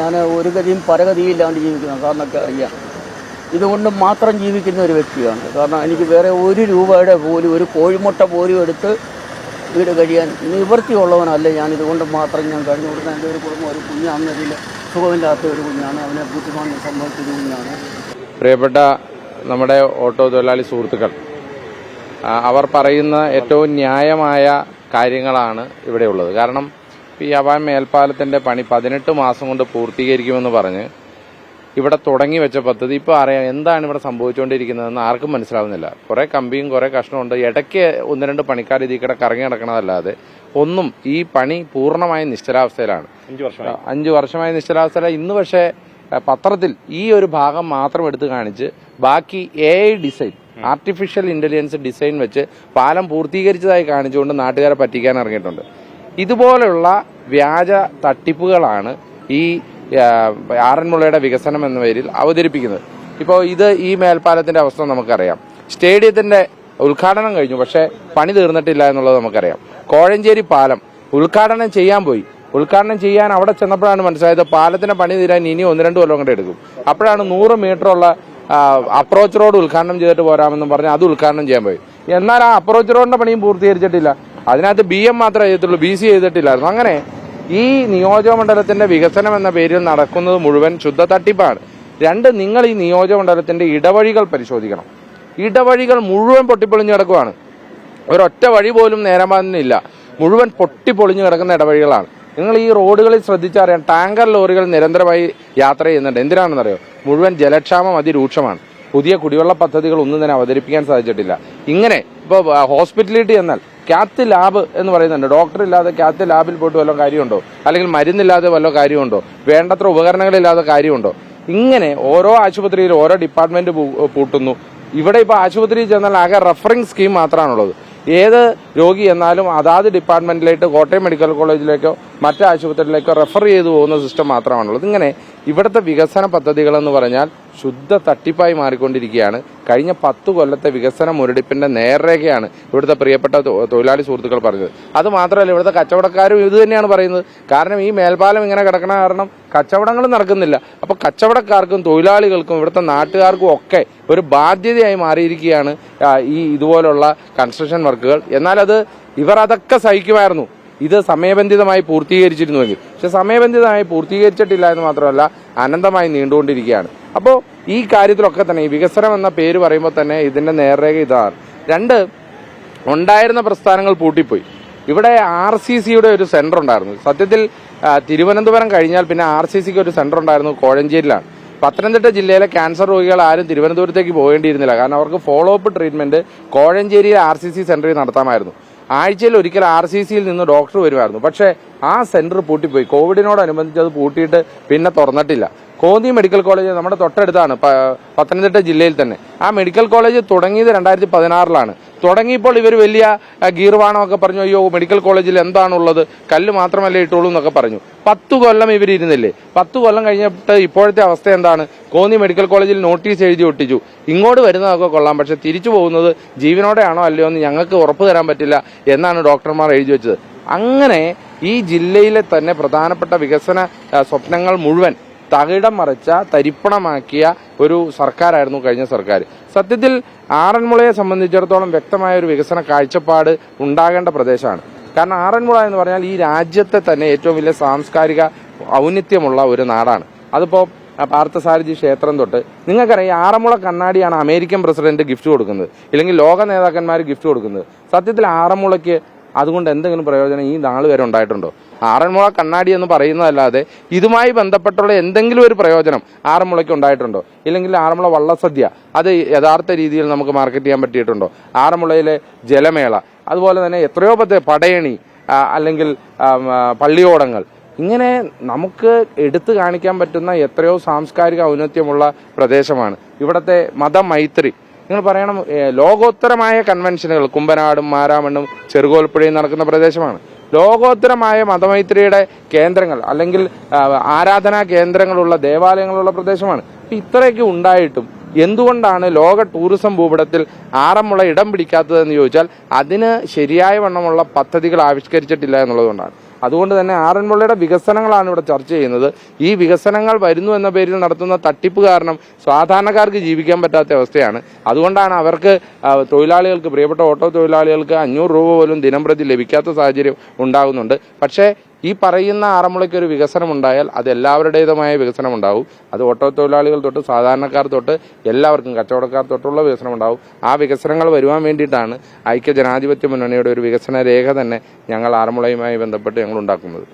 ഞാൻ ഒരു ഗതിയും പരഗതിയില്ലാണ്ട് ജീവിക്കുന്നത് കാരണമൊക്കെ അറിയാം. ഇതുകൊണ്ട് മാത്രം ജീവിക്കുന്ന ഒരു വ്യക്തിയാണ്. കാരണം എനിക്ക് വേറെ ഒരു രൂപയുടെ പോലും ഒരു കോഴിമുട്ട പോലും എടുത്ത് വീട് കഴിയാൻ നിവൃത്തിയുള്ളവനല്ല ഞാൻ. ഇതുകൊണ്ട് മാത്രം ഞാൻ കഴിഞ്ഞു കൊടുക്കുന്ന എൻ്റെ ഒരു കുടുംബം ഒരു കുഞ്ഞാണ്. അതിൽ സുഖമില്ലാത്ത ഒരു കുഞ്ഞാണ്. അവനെ ബുദ്ധിമാനം സംഭവിച്ചൊരു കുഞ്ഞാണ്. പ്രിയപ്പെട്ട നമ്മുടെ ഓട്ടോ തൊഴിലാളി സുഹൃത്തുക്കൾ, അവർ പറയുന്ന ഏറ്റവും ന്യായമായ കാര്യങ്ങളാണ് ഇവിടെയുള്ളത്. കാരണം ഈ അവാൻ മേൽപ്പാലത്തിന്റെ പണി 18 മാസം കൊണ്ട് പൂർത്തീകരിക്കുമെന്ന് പറഞ്ഞ് ഇവിടെ തുടങ്ങി വെച്ച പദ്ധതി ഇപ്പോൾ അറിയാം എന്താണ് ഇവിടെ സംഭവിച്ചുകൊണ്ടിരിക്കുന്നതെന്ന് ആർക്കും മനസ്സിലാവുന്നില്ല. കുറെ കമ്പിയും കുറെ കഷ്ണമുണ്ട്. ഇടയ്ക്ക് 1-2 പണിക്കാർ ഇതിൽ കൂടെ കറങ്ങി നടക്കണതല്ലാതെ ഒന്നും ഈ പണി പൂർണ്ണമായും നിശ്ചലാവസ്ഥയിലാണ്. 5 വർഷമായി നിശ്ചലാവസ്ഥയിലാണ്. ഇന്ന് പക്ഷേ പത്രത്തിൽ ഈ ഒരു ഭാഗം മാത്രം എടുത്ത് കാണിച്ച് ബാക്കി AI design, artificial intelligence design വെച്ച് പാലം പൂർത്തീകരിച്ചതായി കാണിച്ചുകൊണ്ട് നാട്ടുകാരെ പറ്റിക്കാൻ ഇറങ്ങിയിട്ടുണ്ട്. ഇതുപോലുള്ള വ്യാജ തട്ടിപ്പുകളാണ് ഈ ആറന്മുളയുടെ വികസനം എന്ന പേരിൽ അവതരിപ്പിക്കുന്നത്. ഇപ്പോൾ ഈ മേൽപ്പാലത്തിന്റെ അവസ്ഥ നമുക്കറിയാം. സ്റ്റേഡിയത്തിന്റെ ഉദ്ഘാടനം കഴിഞ്ഞു, പക്ഷേ പണി തീർന്നിട്ടില്ല എന്നുള്ളത് നമുക്കറിയാം. കോഴഞ്ചേരി പാലം ഉദ്ഘാടനം ചെയ്യാൻ പോയി. ഉദ്ഘാടനം ചെയ്യാൻ അവിടെ ചെന്നപ്പോഴാണ് മനസ്സിലായത് പാലത്തിന്റെ പണി തീരാൻ ഇനി 1-2 കൊല്ലം കൊണ്ട് എടുക്കും. അപ്പോഴാണ് 100 മീറ്ററുള്ള അപ്രോച്ച് റോഡ് ഉദ്ഘാടനം ചെയ്തിട്ട് പോരാമെന്നും പറഞ്ഞ് അത് ഉദ്ഘാടനം ചെയ്യാൻ പോയി. എന്നാൽ ആ അപ്രോച്ച് റോഡിന്റെ പണിയും പൂർത്തീകരിച്ചിട്ടില്ല. അതിനകത്ത് BM മാത്രമേ ചെയ്തിട്ടുള്ളൂ, BC ചെയ്തിട്ടില്ലായിരുന്നു. അങ്ങനെ ഈ നിയോജകമണ്ഡലത്തിന്റെ വികസനം എന്ന പേരിൽ നടക്കുന്നത് മുഴുവൻ ശുദ്ധ തട്ടിപ്പാണ്. 2, നിങ്ങൾ ഈ നിയോജകമണ്ഡലത്തിന്റെ ഇടവഴികൾ പരിശോധിക്കണം. ഇടവഴികൾ മുഴുവൻ പൊട്ടിപ്പൊളിഞ്ഞു കിടക്കുവാണ്. ഒരൊറ്റ വഴി പോലും നേരമാകുന്നില്ല. മുഴുവൻ പൊട്ടിപ്പൊളിഞ്ഞു കിടക്കുന്ന ഇടവഴികളാണ്. നിങ്ങൾ ഈ റോഡുകളിൽ ശ്രദ്ധിച്ചറിയാം, ടാങ്കർ ലോറികൾ നിരന്തരമായി യാത്ര ചെയ്യുന്നുണ്ട്. എന്തിനാണെന്നറിയോ? മുഴുവൻ ജലക്ഷാമം അതിരൂക്ഷമാണ്. പുതിയ കുടിവെള്ള പദ്ധതികൾ ഒന്നും തന്നെ അവതരിപ്പിക്കാൻ സാധിച്ചിട്ടില്ല. ഇങ്ങനെ ഇപ്പോൾ ഹോസ്പിറ്റലിറ്റി എന്നാൽ കാത്ത് ലാബ് എന്ന് പറയുന്നുണ്ട്. ഡോക്ടർ ഇല്ലാതെ കാത്ത് ലാബിൽ പോയിട്ട് വല്ല കാര്യമുണ്ടോ? അല്ലെങ്കിൽ മരുന്നില്ലാതെ വല്ല കാര്യമുണ്ടോ? വേണ്ടത്ര ഉപകരണങ്ങളില്ലാതെ കാര്യമുണ്ടോ? ഇങ്ങനെ ഓരോ ആശുപത്രിയിൽ ഓരോ ഡിപ്പാർട്ട്മെന്റ് പൂട്ടുന്നു. ഇവിടെ ഇപ്പോൾ ആശുപത്രിയിൽ ചെന്നാൽ ആകെ റഫറിംഗ് സ്കീം മാത്രമാണുള്ളത്. ഏത് രോഗി എന്നാലും അതാത് ഡിപ്പാർട്ട്മെന്റിലേക്ക്, കോട്ടയം മെഡിക്കൽ കോളേജിലേക്കോ മറ്റ് ആശുപത്രിയിലേക്കോ റെഫർ ചെയ്തു പോകുന്ന സിസ്റ്റം മാത്രമാണുള്ളത്. ഇങ്ങനെ ഇവിടുത്തെ വികസന പദ്ധതികളെന്ന് പറഞ്ഞാൽ ശുദ്ധ തട്ടിപ്പായി മാറിക്കൊണ്ടിരിക്കുകയാണ്. കഴിഞ്ഞ 10 കൊല്ലത്തെ വികസന മുരടിപ്പിന്റെ നേർരേഖയാണ് ഇവിടുത്തെ പ്രിയപ്പെട്ട തൊഴിലാളി സുഹൃത്തുക്കൾ പറഞ്ഞത്. അത് മാത്രമല്ല, ഇവിടുത്തെ കച്ചവടക്കാരും ഇത് തന്നെയാണ് പറയുന്നത്. കാരണം ഈ മേൽപ്പാലം ഇങ്ങനെ കിടക്കണ കാരണം കച്ചവടങ്ങളും നടക്കുന്നില്ല. അപ്പൊ കച്ചവടക്കാർക്കും തൊഴിലാളികൾക്കും ഇവിടുത്തെ നാട്ടുകാർക്കും ഒക്കെ ഒരു ബാധ്യതയായി മാറിയിരിക്കുകയാണ് ഈ ഇതുപോലുള്ള കൺസ്ട്രക്ഷൻ വർക്കുകൾ. എന്നാൽ ഇവർ അതൊക്കെ സഹിക്കുമായിരുന്നു ഇത് സമയബന്ധിതമായി പൂർത്തീകരിച്ചിരുന്നുവെങ്കിൽ. പക്ഷെ സമയബന്ധിതമായി പൂർത്തീകരിച്ചിട്ടില്ല എന്ന് മാത്രമല്ല, അനന്തമായി നീണ്ടുകൊണ്ടിരിക്കുകയാണ്. അപ്പോൾ ഈ കാര്യത്തിലൊക്കെ തന്നെ ഈ വികസനം എന്ന പേര് പറയുമ്പോൾ തന്നെ ഇതിന്റെ നേർരേഖ ഇതാണ്. 2, ഉണ്ടായിരുന്ന പ്രസ്ഥാനങ്ങൾ പൂട്ടിപ്പോയി. ഇവിടെ RCCയുടെ ഒരു സെന്റർ ഉണ്ടായിരുന്നു. സത്യത്തിൽ തിരുവനന്തപുരം കഴിഞ്ഞാൽ പിന്നെ RCCക്ക് ഒരു സെന്റർ ഉണ്ടായിരുന്നു കോഴഞ്ചേരിയിലാണ്. പത്തനംതിട്ട ജില്ലയിലെ ക്യാൻസർ രോഗികൾ ആരും തിരുവനന്തപുരത്തേക്ക് പോകേണ്ടിയിരുന്നില്ല. കാരണം അവർക്ക് ഫോളോ അപ്പ് ട്രീറ്റ്മെന്റ് കോഴഞ്ചേരിയിലെ RCC സെന്ററിൽ നടത്താമായിരുന്നു. ആഴ്ചയിൽ ഒരിക്കൽ RCCയിൽ നിന്ന് ഡോക്ടർ വരുമായിരുന്നു. പക്ഷേ ആ സെന്റർ പൂട്ടിപ്പോയി. കോവിഡിനോടനുബന്ധിച്ച് അത് പൂട്ടിയിട്ട് പിന്നെ തുറന്നിട്ടില്ല. കോന്നി മെഡിക്കൽ കോളേജ് നമ്മുടെ തൊട്ടടുത്താണ്, പത്തനംതിട്ട ജില്ലയിൽ തന്നെ. ആ മെഡിക്കൽ കോളേജ് തുടങ്ങിയത് 2016-ലാണ്. തുടങ്ങിയപ്പോൾ ഇവർ വലിയ ഗീർവാണമൊക്കെ പറഞ്ഞു, അയ്യോ മെഡിക്കൽ കോളേജിൽ എന്താണുള്ളത്, കല്ല് മാത്രമല്ലേ ഇട്ടുള്ളൂ എന്നൊക്കെ പറഞ്ഞു. 10 കൊല്ലം ഇവരിരുന്നില്ലേ? 10 കൊല്ലം കഴിഞ്ഞിട്ട് ഇപ്പോഴത്തെ അവസ്ഥ എന്താണ്? കോന്നി മെഡിക്കൽ കോളേജിൽ നോട്ടീസ് എഴുതി ഒട്ടിച്ചു. ഇങ്ങോട്ട് വരുന്നതൊക്കെ കൊള്ളാം, പക്ഷെ തിരിച്ചു പോകുന്നത് ജീവനോടെയാണോ അല്ലയോ എന്ന് ഞങ്ങൾക്ക് ഉറപ്പ് തരാൻ പറ്റില്ല എന്നാണ് ഡോക്ടർമാർ എഴുതി വെച്ചത്. അങ്ങനെ ഈ ജില്ലയിലെ തന്നെ പ്രധാനപ്പെട്ട വികസന സ്വപ്നങ്ങൾ മുഴുവൻ തകിടം മറിച്ച തരിപ്പണമാക്കിയ ഒരു സർക്കാരായിരുന്നു കഴിഞ്ഞ സർക്കാർ. സത്യത്തിൽ ആറന്മുളയെ സംബന്ധിച്ചിടത്തോളം വ്യക്തമായ ഒരു വികസന കാഴ്ചപ്പാട് ഉണ്ടാകേണ്ട പ്രദേശമാണ്. കാരണം ആറന്മുള എന്ന് പറഞ്ഞാൽ ഈ രാജ്യത്തെ തന്നെ ഏറ്റവും വലിയ സാംസ്കാരിക ഔന്നിത്യമുള്ള ഒരു നാടാണ്. അതിപ്പോ പാർത്ഥസാരഥി ക്ഷേത്രം തൊട്ട് നിങ്ങൾക്കറിയാം, ആറന്മുള കണ്ണാടിയാണ് അമേരിക്കൻ പ്രസിഡന്റ് ഗിഫ്റ്റ് കൊടുക്കുന്നത്, ഇല്ലെങ്കിൽ ലോക നേതാക്കന്മാർ ഗിഫ്റ്റ് കൊടുക്കുന്നത്. സത്യത്തിൽ ആറന്മുളയ്ക്ക് അതുകൊണ്ട് എന്തെങ്കിലും പ്രയോജനം ഈ നാൾ വരെ ഉണ്ടായിട്ടുണ്ടോ? ആറന്മുള കണ്ണാടി എന്ന് പറയുന്നതല്ലാതെ ഇതുമായി ബന്ധപ്പെട്ടുള്ള എന്തെങ്കിലും ഒരു പ്രയോജനം ആറന്മുളയ്ക്ക് ഉണ്ടായിട്ടുണ്ടോ? ഇല്ലെങ്കിൽ ആറന്മുള വള്ളസദ്യ അത് യഥാർത്ഥ രീതിയിൽ നമുക്ക് മാർക്കറ്റ് ചെയ്യാൻ പറ്റിയിട്ടുണ്ടോ? ആറന്മുളയിലെ ജലമേള, അതുപോലെ തന്നെ എത്രയോ പടയണി, അല്ലെങ്കിൽ പള്ളിയോടങ്ങൾ, ഇങ്ങനെ നമുക്ക് എടുത്തു കാണിക്കാൻ പറ്റുന്ന എത്രയോ സാംസ്കാരിക ഔന്നത്യമുള്ള പ്രദേശമാണ് ഇവിടുത്തെ മതമൈത്രി. നിങ്ങൾ പറയണം, ലോകോത്തരമായ കൺവെൻഷനുകൾ കുമ്പനാടും മാരാമണ്ണും ചെറുകോൽപ്പുഴയും നടക്കുന്ന പ്രദേശമാണ്. ലോകോത്തരമായ മതമൈത്രിയുടെ കേന്ദ്രങ്ങൾ അല്ലെങ്കിൽ ആരാധനാ കേന്ദ്രങ്ങളുള്ള ദേവാലയങ്ങളുള്ള പ്രദേശമാണ്. ഇത്രയൊക്കെ ഉണ്ടായിട്ടും എന്തുകൊണ്ടാണ് ലോക ടൂറിസം ഭൂപടത്തിൽ ആറന്മുള ഇടം പിടിക്കാത്തതെന്ന് ചോദിച്ചാൽ അതിന് ശരിയായ വണ്ണമുള്ള പദ്ധതികൾ ആവിഷ്കരിച്ചിട്ടില്ല എന്നുള്ളതുകൊണ്ടാണ്. അതുകൊണ്ട് തന്നെ ആറന്മുളയുടെ വികസനങ്ങളാണ് ഇവിടെ ചർച്ച ചെയ്യുന്നത്. ഈ വികസനങ്ങൾ വരുന്നു എന്ന പേരിൽ നടത്തുന്ന തട്ടിപ്പ് കാരണം സാധാരണക്കാർക്ക് ജീവിക്കാൻ പറ്റാത്ത അവസ്ഥയാണ്. അതുകൊണ്ടാണ് അവർക്ക് തൊഴിലാളികൾക്ക്, പ്രിയപ്പെട്ട ഓട്ടോ തൊഴിലാളികൾക്ക് 500 രൂപ പോലും ദിനംപ്രതി ലഭിക്കാത്ത സാഹചര്യം ഉണ്ടാകുന്നുണ്ട്. പക്ഷേ ഈ പറയുന്ന ആറന്മുളയ്ക്ക് ഒരു വികസനം ഉണ്ടായാൽ അത് എല്ലാവരുടേതുമായ വികസനം ഉണ്ടാവും. അത് ഓട്ടോ തൊഴിലാളികൾ തൊട്ട് സാധാരണക്കാർ തൊട്ട് എല്ലാവർക്കും, കച്ചവടക്കാർ തൊട്ടുള്ള വികസനം ഉണ്ടാവും. ആ വികസനങ്ങൾ വരുവാൻ വേണ്ടിയിട്ടാണ് ഐക്യ ജനാധിപത്യ മുന്നണിയുടെ ഒരു വികസന രേഖ തന്നെ ഞങ്ങൾ ആറന്മുളയുമായി ബന്ധപ്പെട്ട് ഞങ്ങൾ ഉണ്ടാക്കുന്നത്.